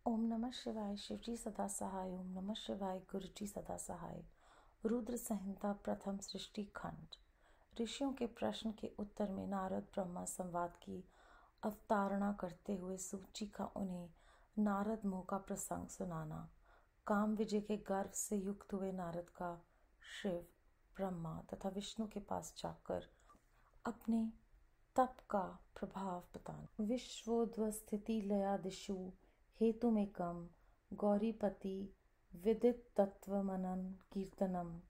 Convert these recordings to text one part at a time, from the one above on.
ओम नमः शिवाय। शिवजी सदा सहाय। ओम नमः शिवाय। गुरुजी सदा सहाय। रुद्र संहिता प्रथम सृष्टि खंड। ऋषियों के प्रश्न के उत्तर में नारद ब्रह्मा संवाद की अवतारणा करते हुए सूची का उन्हें नारद मोह का प्रसंग सुनाना। काम विजय के गर्व से युक्त हुए नारद का शिव, ब्रह्मा तथा विष्णु के पास जाकर अपने तप का प्रभाव बताना। विश्वोद्वस्थिति लयादिषु हेतुमेकं गौरीपति विदित तत्व मनन कीर्तनम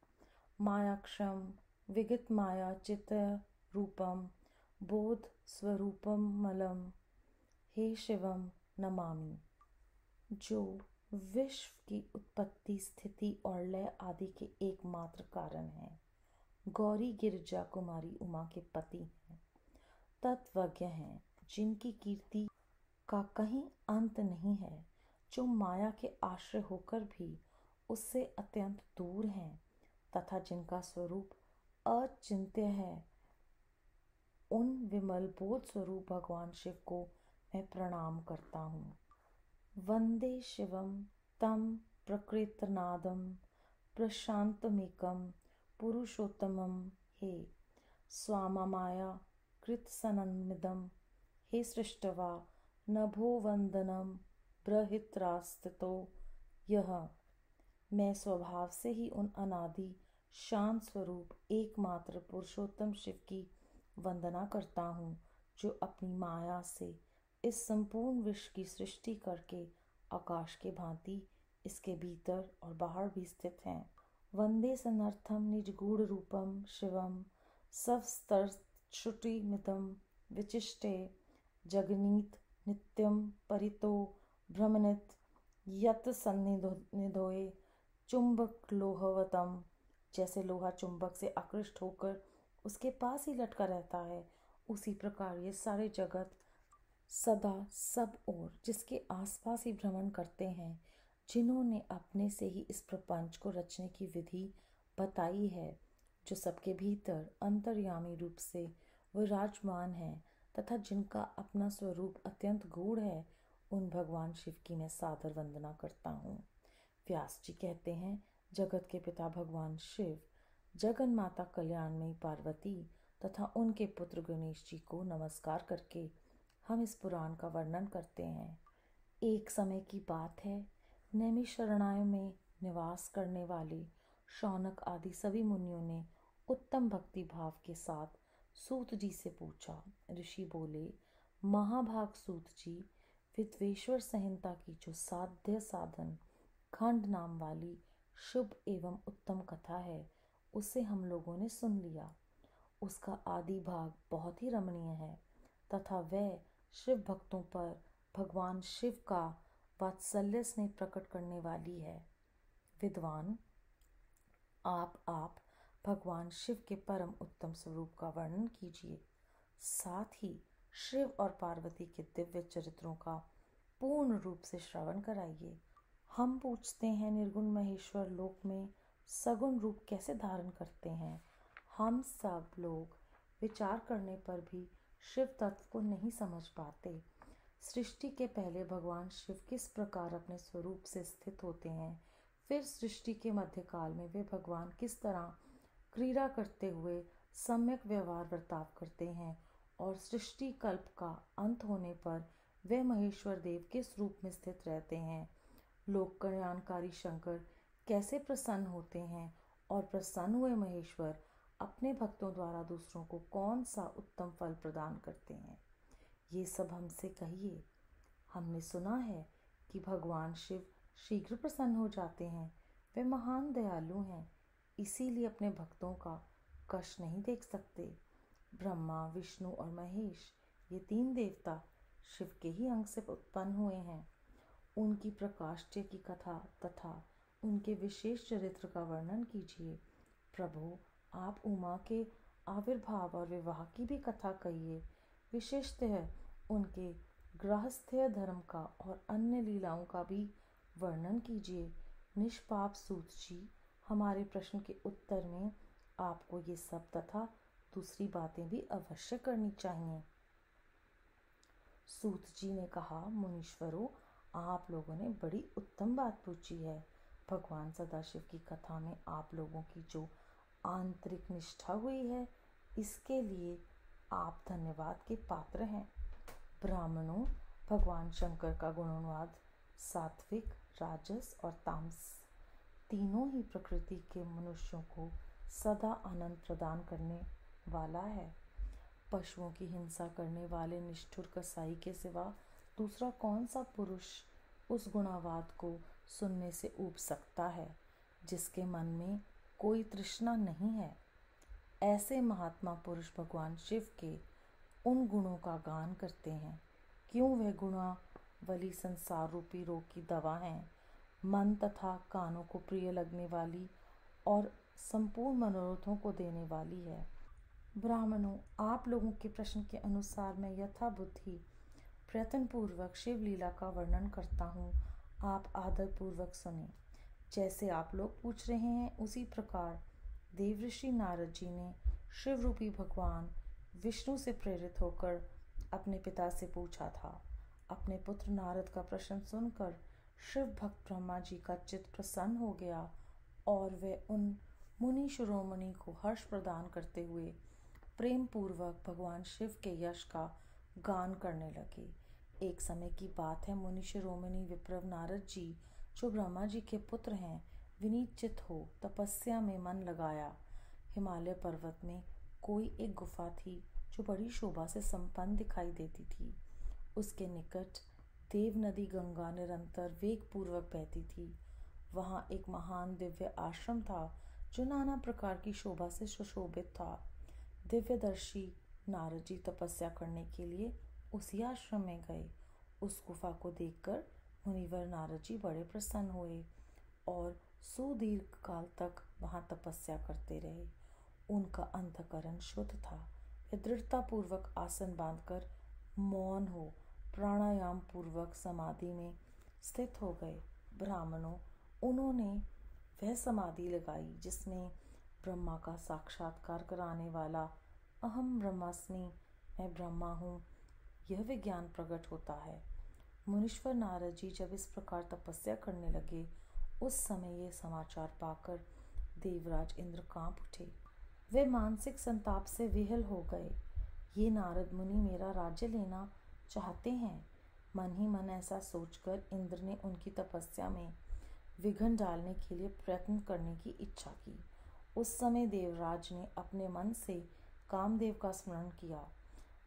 मायाक्षम विगित माया चित रूपम बोध स्वरूपम मलम हे शिवम नमामि। जो विश्व की उत्पत्ति, स्थिति और लय आदि के एकमात्र कारण है। गौरी गिरिजा कुमारी उमा के पति हैं, तत्वज्ञ हैं, जिनकी कीर्ति का कहीं अंत नहीं है, जो माया के आश्रय होकर भी उससे अत्यंत दूर हैं तथा जिनका स्वरूप अचिंत्य है। उन विमल बोध स्वरूप भगवान शिव को मैं प्रणाम करता हूँ। वंदे शिवम तम प्रकृतनादम प्रशांतमेकम पुरुषोत्तमम हे स्वामा माया कृतसनमिदम हे सृष्टवा नभो वंदनम बृहित्रास्तितो यह। मैं स्वभाव से ही उन अनादि शांत स्वरूप एकमात्र पुरुषोत्तम शिव की वंदना करता हूँ, जो अपनी माया से इस संपूर्ण विश्व की सृष्टि करके आकाश के भांति इसके भीतर और बाहर भी स्थित हैं। वंदे सनर्थम निजगूढ़ रूपम शिवम सवस्तरश्रुतिमिदं विचिष्टे जगनीत नित्यम परितो भ्रमनित यत सन्निधोए चुंबक लोहवतम। जैसे लोहा चुंबक से आकृष्ट होकर उसके पास ही लटका रहता है, उसी प्रकार ये सारे जगत सदा सब ओर जिसके आसपास ही भ्रमण करते हैं, जिन्होंने अपने से ही इस प्रपंच को रचने की विधि बताई है, जो सबके भीतर अंतर्यामी रूप से विराजमान है तथा जिनका अपना स्वरूप अत्यंत गूढ़ है, उन भगवान शिव की मैं सादर वंदना करता हूँ। व्यास जी कहते हैं, जगत के पिता भगवान शिव, जगन माता कल्याणमयी पार्वती तथा उनके पुत्र गणेश जी को नमस्कार करके हम इस पुराण का वर्णन करते हैं। एक समय की बात है, नैमिषारण्य में निवास करने वाले शौनक आदि सभी मुनियों ने उत्तम भक्ति भाव के साथ सूत जी से पूछा। ऋषि बोले, महाभाग सूत जी, विद्वेश्वर संहिता की जो साध्य साधन खंड नाम वाली शुभ एवं उत्तम कथा है, उसे हम लोगों ने सुन लिया। उसका आदि भाग बहुत ही रमणीय है तथा वह शिव भक्तों पर भगवान शिव का वात्सल्य स्नेह प्रकट करने वाली है। विद्वान, आप भगवान शिव के परम उत्तम स्वरूप का वर्णन कीजिए, साथ ही शिव और पार्वती के दिव्य चरित्रों का पूर्ण रूप से श्रवण कराइए। हम पूछते हैं, निर्गुण महेश्वर लोक में सगुण रूप कैसे धारण करते हैं? हम सब लोग विचार करने पर भी शिव तत्व को नहीं समझ पाते। सृष्टि के पहले भगवान शिव किस प्रकार अपने स्वरूप से स्थित होते हैं, फिर सृष्टि के मध्यकाल में वे भगवान किस तरह क्रीड़ा करते हुए सम्यक व्यवहार बर्ताव करते हैं, और सृष्टि कल्प का अंत होने पर वे महेश्वर देव किस रूप में स्थित रहते हैं। लोक कल्याणकारी शंकर कैसे प्रसन्न होते हैं, और प्रसन्न हुए महेश्वर अपने भक्तों द्वारा दूसरों को कौन सा उत्तम फल प्रदान करते हैं, ये सब हमसे कहिए। हमने सुना है कि भगवान शिव शीघ्र प्रसन्न हो जाते हैं। वे महान दयालु हैं, इसीलिए अपने भक्तों का कष्ट नहीं देख सकते। ब्रह्मा, विष्णु और महेश, ये तीन देवता शिव के ही अंग से उत्पन्न हुए हैं। उनकी प्रकाष्ठय की कथा तथा उनके विशेष चरित्र का वर्णन कीजिए। प्रभु, आप उमा के आविर्भाव और विवाह की भी कथा कहिए। विशेषतः उनके गृहस्थ्य धर्म का और अन्य लीलाओं का भी वर्णन कीजिए। निष्पाप सूत जी, हमारे प्रश्न के उत्तर में आपको ये सब तथा दूसरी बातें भी अवश्य करनी चाहिए। सूत जी ने कहा, मुनीश्वरों, आप लोगों ने बड़ी उत्तम बात पूछी है। भगवान सदाशिव की कथा में आप लोगों की जो आंतरिक निष्ठा हुई है, इसके लिए आप धन्यवाद के पात्र हैं। ब्राह्मणों, भगवान शंकर का गुणानुवाद सात्विक, राजस और तामस तीनों ही प्रकृति के मनुष्यों को सदा आनंद प्रदान करने वाला है। पशुओं की हिंसा करने वाले निष्ठुर कसाई के सिवा दूसरा कौन सा पुरुष उस गुणावाद को सुनने से ऊब सकता है, जिसके मन में कोई तृष्णा नहीं है। ऐसे महात्मा पुरुष भगवान शिव के उन गुणों का गान करते हैं। क्यों वह गुणावली संसार रूपी रोग की दवा है, मन तथा कानों को प्रिय लगने वाली और संपूर्ण मनोरथों को देने वाली है। ब्राह्मणों, आप लोगों के प्रश्न के अनुसार मैं यथा बुद्धि प्रयत्न पूर्वक शिव लीला का वर्णन करता हूँ। आप आदर पूर्वक सुने। जैसे आप लोग पूछ रहे हैं, उसी प्रकार देवऋषि नारद जी ने शिव रूपी भगवान विष्णु से प्रेरित होकर अपने पिता से पूछा था। अपने पुत्र नारद का प्रश्न सुनकर शिव भक्त ब्रह्मा जी का चित्त प्रसन्न हो गया और वे उन मुनि शिरोमणि को हर्ष प्रदान करते हुए प्रेम पूर्वक भगवान शिव के यश का गान करने लगे। एक समय की बात है, मुनि शिरोमणि विप्रव नारद जी, जो ब्रह्मा जी के पुत्र हैं, विनीत चित्त हो तपस्या में मन लगाया। हिमालय पर्वत में कोई एक गुफा थी जो बड़ी शोभा से संपन्न दिखाई देती थी। उसके निकट देव नदी गंगा निरंतर वेग पूर्वक बहती थी। वहाँ एक महान दिव्य आश्रम था जो नाना प्रकार की शोभा से सुशोभित था। दिव्यदर्शी नारद जी तपस्या करने के लिए उसी आश्रम में गए। उस गुफा को देखकर मुनिवर नारद जी बड़े प्रसन्न हुए और सुदीर्घ काल तक वहां तपस्या करते रहे। उनका अंतःकरण शुद्ध था। वे दृढ़ता पूर्वक आसन बांधकर मौन हो प्राणायाम पूर्वक समाधि में स्थित हो गए। ब्राह्मणों, उन्होंने वह समाधि लगाई जिसमें ब्रह्मा का साक्षात्कार कराने वाला अहम ब्रह्मास्मि, मैं ब्रह्मा हूँ, यह विज्ञान प्रकट होता है। मुनीश्वर नारद जी जब इस प्रकार तपस्या करने लगे, उस समय ये समाचार पाकर देवराज इंद्र कांप उठे। वे मानसिक संताप से विहल हो गए। ये नारद मुनि मेरा राज्य लेना चाहते हैं। मन ही मन ऐसा सोचकर इंद्र ने उनकी तपस्या में विघ्न डालने के लिए प्रयत्न करने की इच्छा की। उस समय देवराज ने अपने मन से कामदेव का स्मरण किया।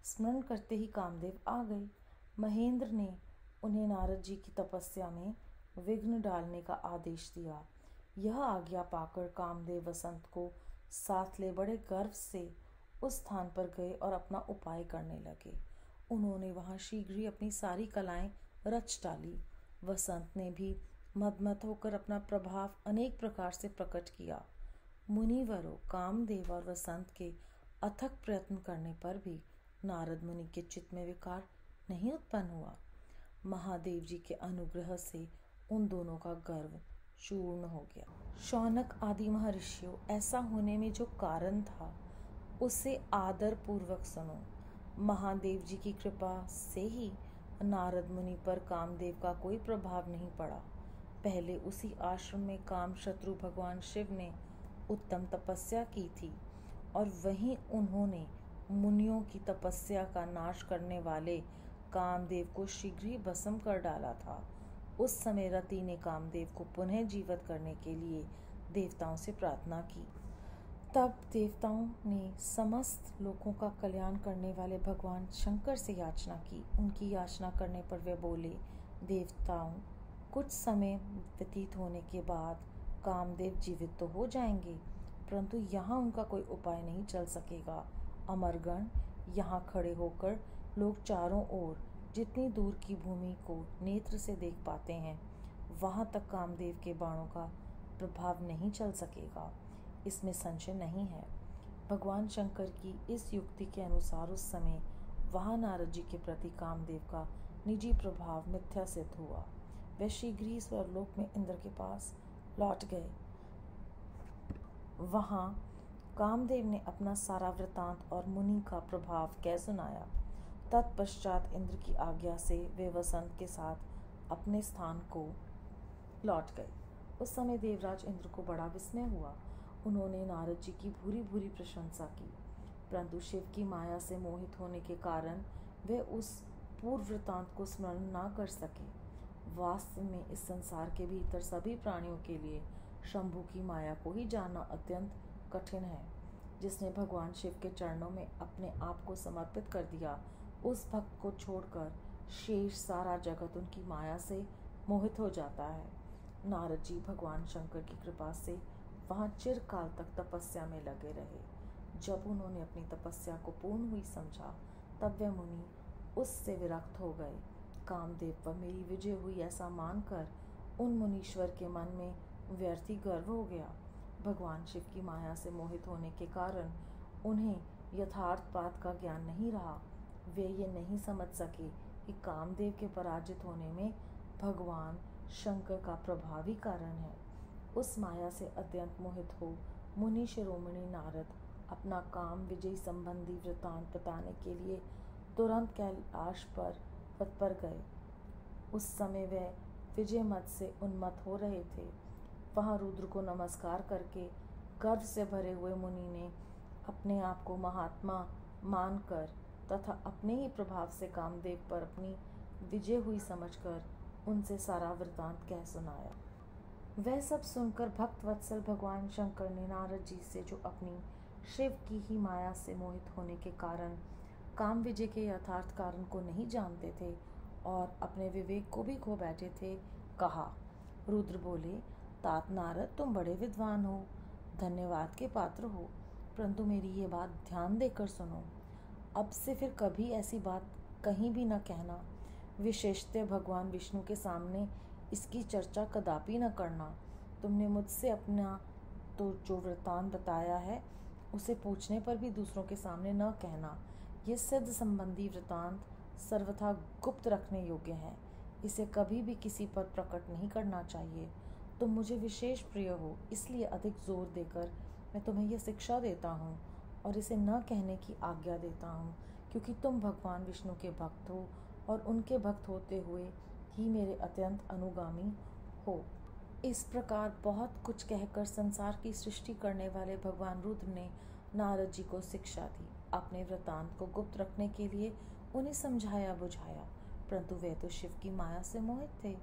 स्मरण करते ही कामदेव आ गए। महेंद्र ने उन्हें नारद जी की तपस्या में विघ्न डालने का आदेश दिया। यह आज्ञा पाकर कामदेव वसंत को साथ ले बड़े गर्व से उस स्थान पर गए और अपना उपाय करने लगे। उन्होंने वहां शीघ्र ही अपनी सारी कलाएं रच डाली। वसंत ने भी मदमत होकर अपना प्रभाव अनेक प्रकार से प्रकट किया। मुनिवरों, कामदेव और वसंत के अथक प्रयत्न करने पर भी नारद मुनि के चित्त में विकार नहीं उत्पन्न हुआ। महादेव जी के अनुग्रह से उन दोनों का गर्व चूर्ण हो गया। शौनक आदि महर्षियों, ऐसा होने में जो कारण था उसे आदर पूर्वक सुनो। महादेव जी की कृपा से ही नारद मुनि पर कामदेव का कोई प्रभाव नहीं पड़ा। पहले उसी आश्रम में काम शत्रु भगवान शिव ने उत्तम तपस्या की थी और वहीं उन्होंने मुनियों की तपस्या का नाश करने वाले कामदेव को शीघ्र ही भस्म कर डाला था। उस समय रति ने कामदेव को पुनः जीवित करने के लिए देवताओं से प्रार्थना की। तब देवताओं ने समस्त लोगों का कल्याण करने वाले भगवान शंकर से याचना की। उनकी याचना करने पर वे बोले, देवताओं, कुछ समय व्यतीत होने के बाद कामदेव जीवित तो हो जाएंगे, परंतु यहाँ उनका कोई उपाय नहीं चल सकेगा। अमरगण, यहाँ खड़े होकर लोग चारों ओर जितनी दूर की भूमि को नेत्र से देख पाते हैं, वहाँ तक कामदेव के बाणों का प्रभाव नहीं चल सकेगा, इसमें संशय नहीं है। भगवान शंकर की इस युक्ति के अनुसार उस समय वहाँ नारद जी के प्रति कामदेव का निजी प्रभाव मिथ्या सिद्ध हुआ। वे शीघ्र ही स्वर्लोक में इंद्र के पास लौट गए। वहाँ कामदेव ने अपना सारा वृतांत और मुनि का प्रभाव कह सुनाया। तत्पश्चात इंद्र की आज्ञा से वे वसंत के साथ अपने स्थान को लौट गए। उस समय देवराज इंद्र को बड़ा विस्मय हुआ। उन्होंने नारद जी की भूरी भूरी प्रशंसा की, परंतु शिव की माया से मोहित होने के कारण वे उस पूर्व वृत्तांत को स्मरण न कर सके। वास्तव में इस संसार के भीतर सभी प्राणियों के लिए शंभु की माया को ही जानना अत्यंत कठिन है। जिसने भगवान शिव के चरणों में अपने आप को समर्पित कर दिया, उस भक्त को छोड़कर शेष सारा जगत उनकी माया से मोहित हो जाता है। नारद जी भगवान शंकर की कृपा से वहाँ चिरकाल तक तपस्या में लगे रहे। जब उन्होंने अपनी तपस्या को पूर्ण हुई समझा, तब वे मुनि उससे विरक्त हो गए। कामदेव पर मेरी विजय हुई ऐसा मानकर उन मुनीश्वर के मन में व्यर्थ ही गर्व हो गया। भगवान शिव की माया से मोहित होने के कारण उन्हें यथार्थ बात का ज्ञान नहीं रहा। वे ये नहीं समझ सके कि कामदेव के पराजित होने में भगवान शंकर का प्रभावी कारण है। उस माया से अत्यंत मोहित हो मुनि शिरोमणि नारद अपना काम विजय संबंधी वृतांत बताने के लिए तुरंत कैलाश पर तत्पर गए। उस समय वे विजय मत से उन्मत्त हो रहे थे। वहाँ रुद्र को नमस्कार करके गर्व से भरे हुए मुनि ने अपने आप को महात्मा मानकर तथा अपने ही प्रभाव से कामदेव पर अपनी विजय हुई समझकर उनसे सारा वृतांत कह सुनाया। वह सब सुनकर भक्त वत्सल भगवान शंकर ने नारद जी से, जो अपनी शिव की ही माया से मोहित होने के कारण काम विजय के यथार्थ कारण को नहीं जानते थे और अपने विवेक को भी खो बैठे थे, कहा। रुद्र बोले, तात नारद, तुम बड़े विद्वान हो, धन्यवाद के पात्र हो, परंतु मेरी ये बात ध्यान देकर सुनो। अब से फिर कभी ऐसी बात कहीं भी न कहना। विशेषतः भगवान विष्णु के सामने इसकी चर्चा कदापि न करना। तुमने मुझसे अपना तो जो वृत्तांत बताया है उसे पूछने पर भी दूसरों के सामने न कहना। ये सिद्ध संबंधी वृत्तांत सर्वथा गुप्त रखने योग्य है। इसे कभी भी किसी पर प्रकट नहीं करना चाहिए। तुम मुझे विशेष प्रिय हो, इसलिए अधिक जोर देकर मैं तुम्हें यह शिक्षा देता हूँ और इसे न कहने की आज्ञा देता हूँ, क्योंकि तुम भगवान विष्णु के भक्त हो और उनके भक्त होते हुए ही मेरे अत्यंत अनुगामी हो। इस प्रकार बहुत कुछ कहकर संसार की सृष्टि करने वाले भगवान रुद्र ने नारद जी को शिक्षा दी। अपने वृतांत को गुप्त रखने के लिए उन्हें समझाया बुझाया, परंतु वे तो शिव की माया से मोहित थे,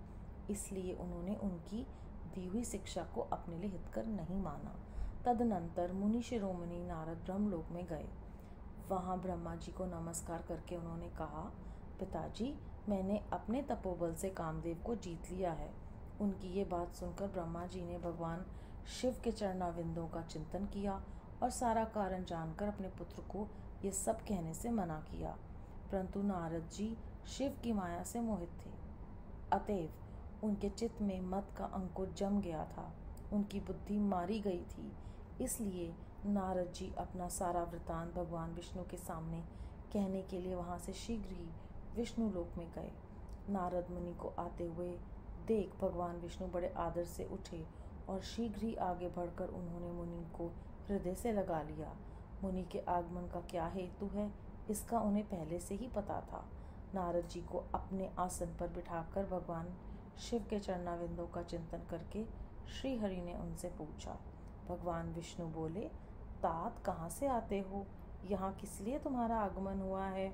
इसलिए उन्होंने उनकी दी हुई शिक्षा को अपने लिए हितकर नहीं माना। तदनंतर मुनि शिरोमणि नारद ब्रह्मलोक में गए। वहाँ ब्रह्मा जी को नमस्कार करके उन्होंने कहा, पिताजी, मैंने अपने तपोबल से कामदेव को जीत लिया है। उनकी ये बात सुनकर ब्रह्मा जी ने भगवान शिव के चरणाविंदों का चिंतन किया और सारा कारण जानकर अपने पुत्र को ये सब कहने से मना किया, परंतु नारद जी शिव की माया से मोहित थे, अतएव उनके चित्त में मत का अंकुर जम गया था, उनकी बुद्धि मारी गई थी। इसलिए नारद जी अपना सारा वृतांत भगवान विष्णु के सामने कहने के लिए वहाँ से शीघ्र ही विष्णु लोक में गए। नारद मुनि को आते हुए देख भगवान विष्णु बड़े आदर से उठे और शीघ्र ही आगे बढ़कर उन्होंने मुनि को हृदय से लगा लिया। मुनि के आगमन का क्या हेतु है, इसका उन्हें पहले से ही पता था। नारद जी को अपने आसन पर बिठाकर भगवान शिव के चरणाविंदों का चिंतन करके श्री हरि ने उनसे पूछा। भगवान विष्णु बोले, तात, कहाँ से आते हो? यहाँ किस लिए तुम्हारा आगमन हुआ है?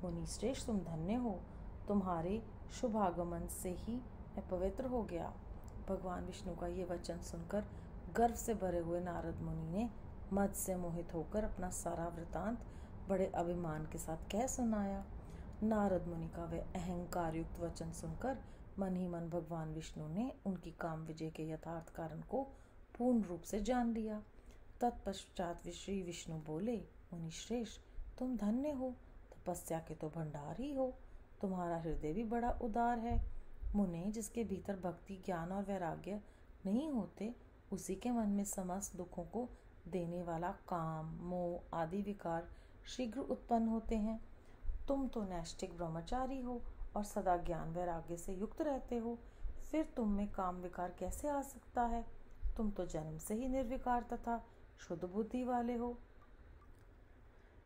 मुनि श्रेष्ठ, तुम धन्य हो, तुम्हारे शुभ आगमन से ही मैं पवित्र हो गया। भगवान विष्णु का ये वचन सुनकर गर्व से भरे हुए नारद मुनि ने मद से मोहित होकर अपना सारा वृतांत बड़े अभिमान के साथ कह सुनाया। नारद मुनि का वह अहंकार युक्त वचन सुनकर मन ही मन भगवान विष्णु ने उनकी काम विजय के यथार्थ कारण को पूर्ण रूप से जान लिया। तत्पश्चात श्री विष्णु बोले, मुनि श्रेष्ठ, तुम धन्य हो, तपस्या के तो भंडार ही हो, तुम्हारा हृदय भी बड़ा उदार है। मुने, जिसके भीतर भक्ति, ज्ञान और वैराग्य नहीं होते, उसी के मन में समस्त दुखों को देने वाला काम, मोह आदि विकार शीघ्र उत्पन्न होते हैं। तुम तो नैष्ठिक ब्रह्मचारी हो और सदा ज्ञान वैराग्य से युक्त रहते हो, फिर तुम में काम विकार कैसे आ सकता है? तुम तो जन्म से ही निर्विकार तथा शुद्ध बुद्धि वाले हो।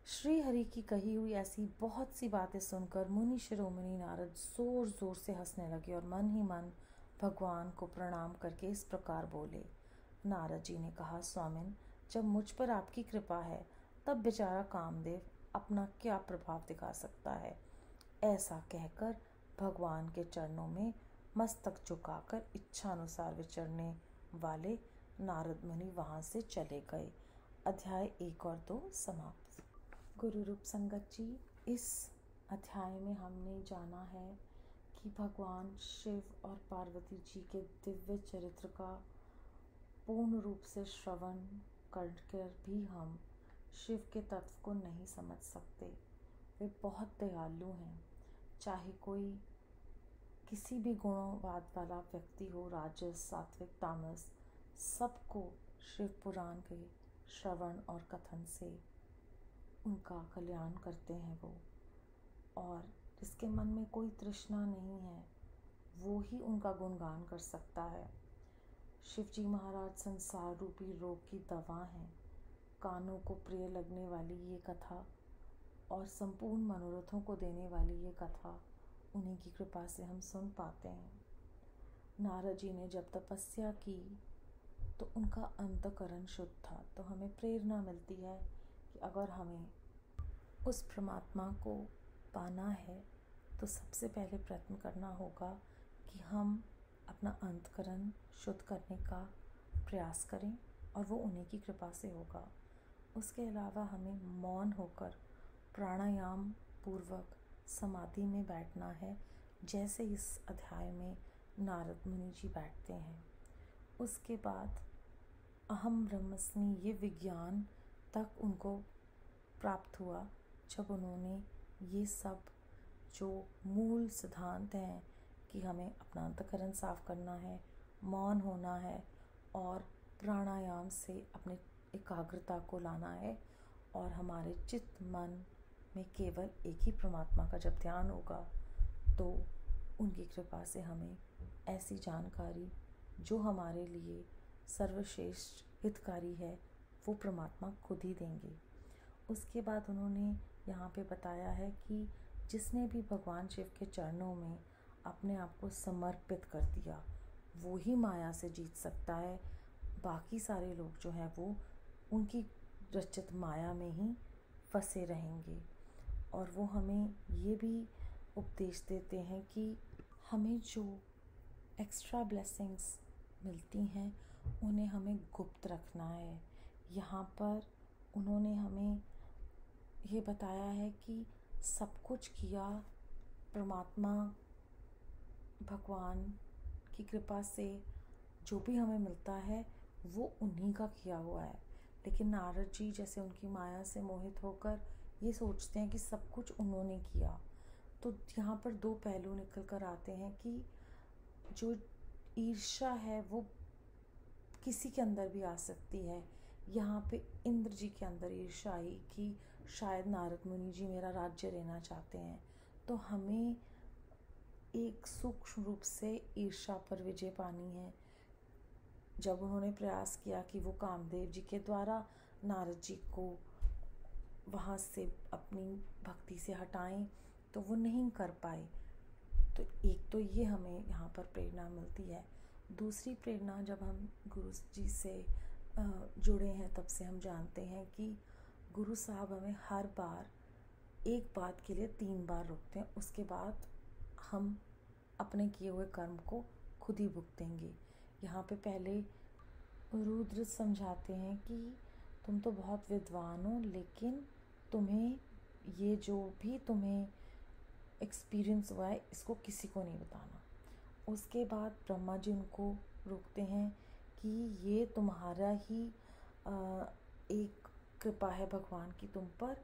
श्री हरि की कही हुई ऐसी बहुत सी बातें सुनकर मुनि शिरोमणि नारद जोर जोर से हंसने लगे और मन ही मन भगवान को प्रणाम करके इस प्रकार बोले। नारद जी ने कहा, स्वामिन, जब मुझ पर आपकी कृपा है तब बेचारा कामदेव अपना क्या प्रभाव दिखा सकता है। ऐसा कहकर भगवान के चरणों में मस्तक झुकाकर इच्छानुसार विचरने वाले नारद मुनि वहाँ से चले गए। अध्याय 1 और 2 समाप्त। गुरु रूप संगत जी, इस अध्याय में हमने जाना है कि भगवान शिव और पार्वती जी के दिव्य चरित्र का पूर्ण रूप से श्रवण कर भी हम शिव के तत्व को नहीं समझ सकते। वे बहुत दयालु हैं। चाहे कोई किसी भी गुणवाद वाला व्यक्ति हो, राजस, सात्विक, तामस, सबको शिव पुराण के श्रवण और कथन से उनका कल्याण करते हैं वो। और जिसके मन में कोई तृष्णा नहीं है वो ही उनका गुणगान कर सकता है। शिव जी महाराज संसार रूपी रोग की दवा हैं। कानों को प्रिय लगने वाली ये कथा और संपूर्ण मनोरथों को देने वाली ये कथा उन्हीं की कृपा से हम सुन पाते हैं। नारद जी ने जब तपस्या की तो उनका अंतःकरण शुद्ध था। तो हमें प्रेरणा मिलती है कि अगर हमें उस परमात्मा को पाना है तो सबसे पहले प्रयत्न करना होगा कि हम अपना अंतःकरण शुद्ध करने का प्रयास करें और वो उन्हीं की कृपा से होगा। उसके अलावा हमें मौन होकर प्राणायाम पूर्वक समाधि में बैठना है, जैसे इस अध्याय में नारद मुनि जी बैठते हैं। उसके बाद अहम ब्रह्मस्मि ये विज्ञान तक उनको प्राप्त हुआ जब उन्होंने ये सब जो मूल सिद्धांत हैं कि हमें अपना अंतःकरण साफ करना है, मौन होना है और प्राणायाम से अपने एकाग्रता को लाना है और हमारे चित्त मन में केवल एक ही परमात्मा का जब ध्यान होगा तो उनकी कृपा से हमें ऐसी जानकारी जो हमारे लिए सर्वश्रेष्ठ हितकारी है वो परमात्मा खुद ही देंगे। उसके बाद उन्होंने यहाँ पे बताया है कि जिसने भी भगवान शिव के चरणों में अपने आप को समर्पित कर दिया वो ही माया से जीत सकता है। बाकी सारे लोग जो हैं वो उनकी रचित माया में ही फंसे रहेंगे। और वो हमें ये भी उपदेश देते हैं कि हमें जो एक्स्ट्रा ब्लेसिंग्स मिलती हैं उन्हें हमें गुप्त रखना है। यहाँ पर उन्होंने हमें ये बताया है कि सब कुछ किया परमात्मा भगवान की कृपा से जो भी हमें मिलता है वो उन्हीं का किया हुआ है। लेकिन नारद जी जैसे उनकी माया से मोहित होकर ये सोचते हैं कि सब कुछ उन्होंने किया। तो यहाँ पर दो पहलू निकल कर आते हैं कि जो ईर्ष्या है वो किसी के अंदर भी आ सकती है। यहाँ पे इंद्र जी के अंदर ईर्ष्या आई कि शायद नारद मुनि जी मेरा राज्य लेना चाहते हैं। तो हमें एक सूक्ष्म रूप से ईर्ष्या पर विजय पानी है। जब उन्होंने प्रयास किया कि वो कामदेव जी के द्वारा नारद जी को वहाँ से अपनी भक्ति से हटाएं तो वो नहीं कर पाए। तो एक तो ये हमें यहाँ पर प्रेरणा मिलती है। दूसरी प्रेरणा जब हम गुरु जी से जुड़े हैं तब से हम जानते हैं कि गुरु साहब हमें हर बार एक बात के लिए 3 बार रोकते हैं, उसके बाद हम अपने किए हुए कर्म को खुद ही भुगतेंगे। यहाँ पे पहले रुद्र समझाते हैं कि तुम तो बहुत विद्वान हो लेकिन तुम्हें ये जो भी तुम्हें एक्सपीरियंस हुआ है इसको किसी को नहीं बताना। उसके बाद ब्रह्मा जी उनको रोकते हैं कि ये तुम्हारा ही एक कृपा है भगवान की तुम पर,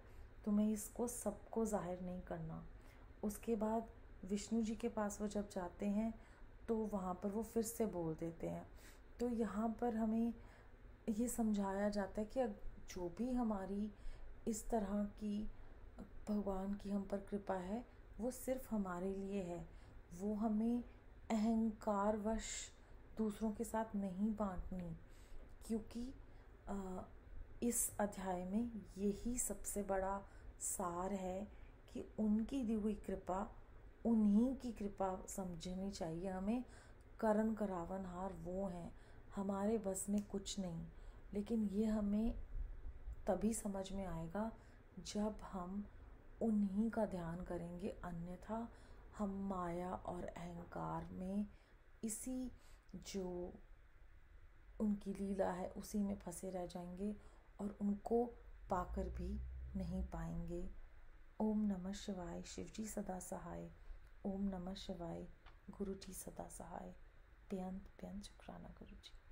तुम्हें इसको सबको जाहिर नहीं करना। उसके बाद विष्णु जी के पास वो जब जाते हैं तो वहाँ पर वो फिर से बोल देते हैं। तो यहाँ पर हमें ये समझाया जाता है कि जो भी हमारी इस तरह की भगवान की हम पर कृपा है वो सिर्फ हमारे लिए है। वो हमें अहंकारवश दूसरों के साथ नहीं बांटनी, क्योंकि इस अध्याय में यही सबसे बड़ा सार है कि उनकी दी हुई कृपा, उन्हीं की कृपा समझनी चाहिए हमें। करण करावनहार वो हैं, हमारे बस में कुछ नहीं। लेकिन ये हमें तभी समझ में आएगा जब हम उन्हीं का ध्यान करेंगे, अन्यथा हम माया और अहंकार में, इसी जो उनकी लीला है उसी में फंसे रह जाएंगे और उनको पाकर भी नहीं पाएंगे। ओम नमः शिवाय। शिवजी सदा सहाय। ओम नमः शिवाय। गुरु जी सदा सहाय। बेअंत बेअंत शुक्राना गुरु जी।